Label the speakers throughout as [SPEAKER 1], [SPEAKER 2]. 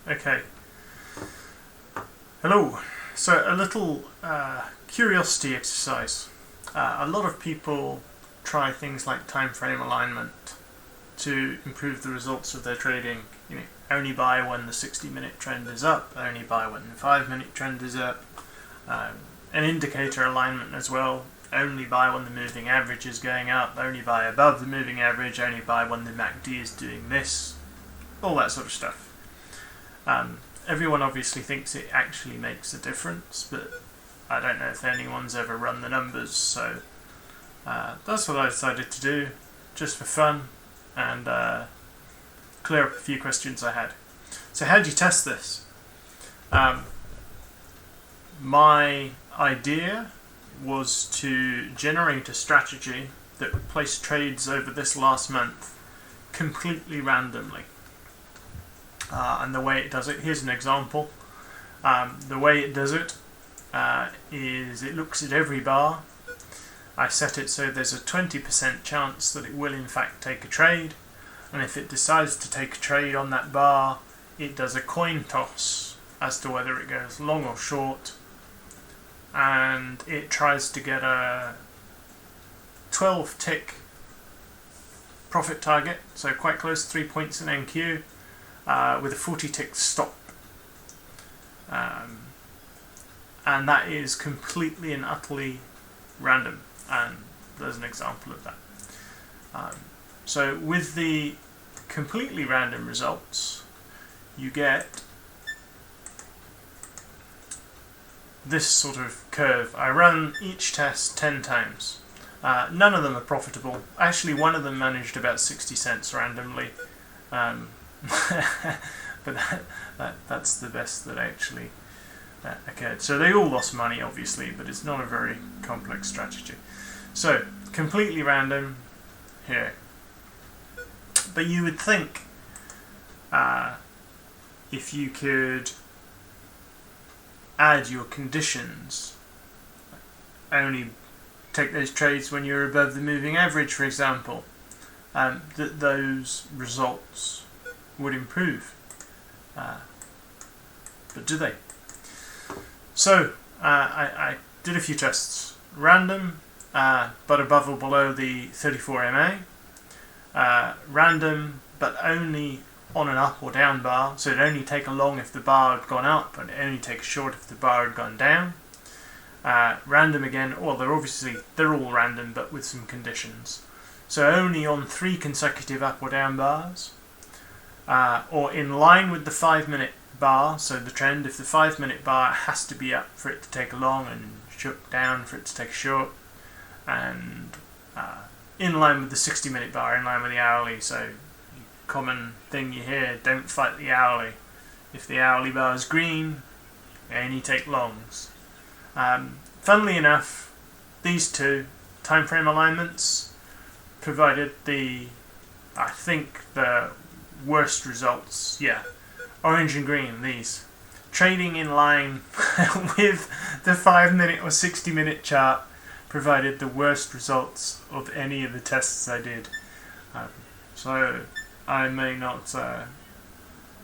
[SPEAKER 1] Okay. Hello. So a little curiosity exercise. A lot of people try things like time frame alignment to improve the results of their trading. Only buy when the 60-minute trend is up, only buy when the 5-minute trend is up. An indicator alignment as well. Only buy when the moving average is going up, only buy above the moving average, only buy when the MACD is doing this. All that sort of stuff. Everyone obviously thinks it actually makes a difference, but I don't know if anyone's ever run the numbers, so that's what I decided to do, just for fun, and clear up a few questions I had. So how do you test this? My idea was to generate a strategy that would place trades over this last month completely randomly. And the way it does it, here's an example. The way it does it is it looks at every bar. I set it so there's a 20% chance that it will in fact take a trade, and if it decides to take a trade on that bar, it does a coin toss as to whether it goes long or short, and it tries to get a 12 tick profit target, so quite close, 3 points in NQ, with a 40 tick stop. And that is completely and utterly random, and there's an example of that. So with the completely random results, you get this sort of curve. I run each test 10 times. None of them are profitable. Actually, one of them managed about 60 cents randomly. But that's the best that actually occurred. So they all lost money, obviously, but it's not a very complex strategy. So, completely random here. But you would think if you could add your conditions, only take those trades when you're above the moving average, for example, that those results would improve. But do they? So I did a few tests. Random, but above or below the 34 MA. Random, but only on an up or down bar. So it'd only take a long if the bar had gone up, and it'd only take a short if the bar had gone down. Random again. Well, they're all random, but with some conditions. So only on 3 consecutive up or down bars. Or in line with the 5-minute bar, so the trend, if the 5-minute bar has to be up for it to take a long and shook down for it to take a short, and in line with the 60-minute bar, in line with the hourly, so common thing you hear, don't fight the hourly. If the hourly bar is green, only take longs. Funnily enough, these two time frame alignments provided the worst results. Yeah, orange and green, these. Trading in line with the 5-minute or 60-minute chart provided the worst results of any of the tests I did. So I may not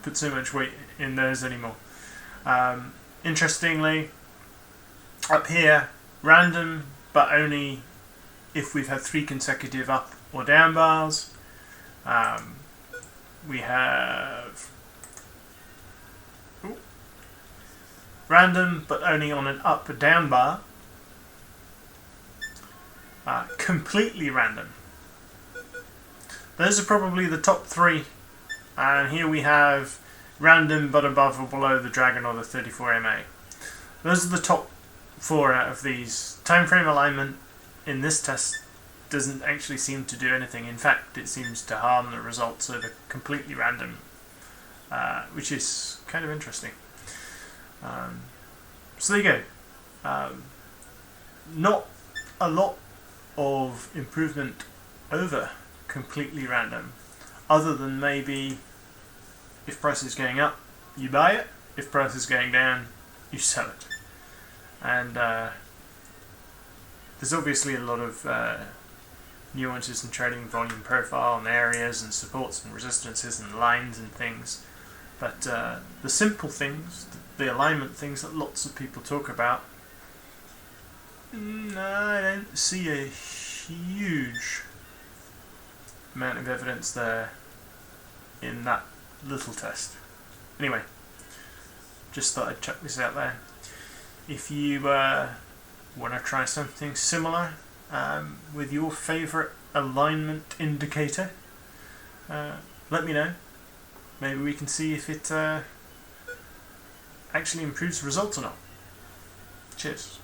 [SPEAKER 1] put so much weight in those anymore. Interestingly, up here, random, but only if we've had 3 consecutive up or down bars. We have random, but only on an up or down bar. Completely random. Those are probably the top 3. And here we have random, but above or below the dragon or the 34 MA. Those are the top 4 out of these. Time frame alignment in this test doesn't actually seem to do anything. In fact, it seems to harm the results of a completely random, which is kind of interesting. So there you go. Not a lot of improvement over completely random, other than maybe if price is going up, you buy it. If price is going down, you sell it. And there's obviously a lot of nuances in trading, volume profile and areas and supports and resistances and lines and things. But the simple things, the alignment things that lots of people talk about, I don't see a huge amount of evidence there in that little test. Anyway, just thought I'd chuck this out there. If you want to try something similar with your favourite alignment indicator, let me know. Maybe we can see if it actually improves results or not. Cheers.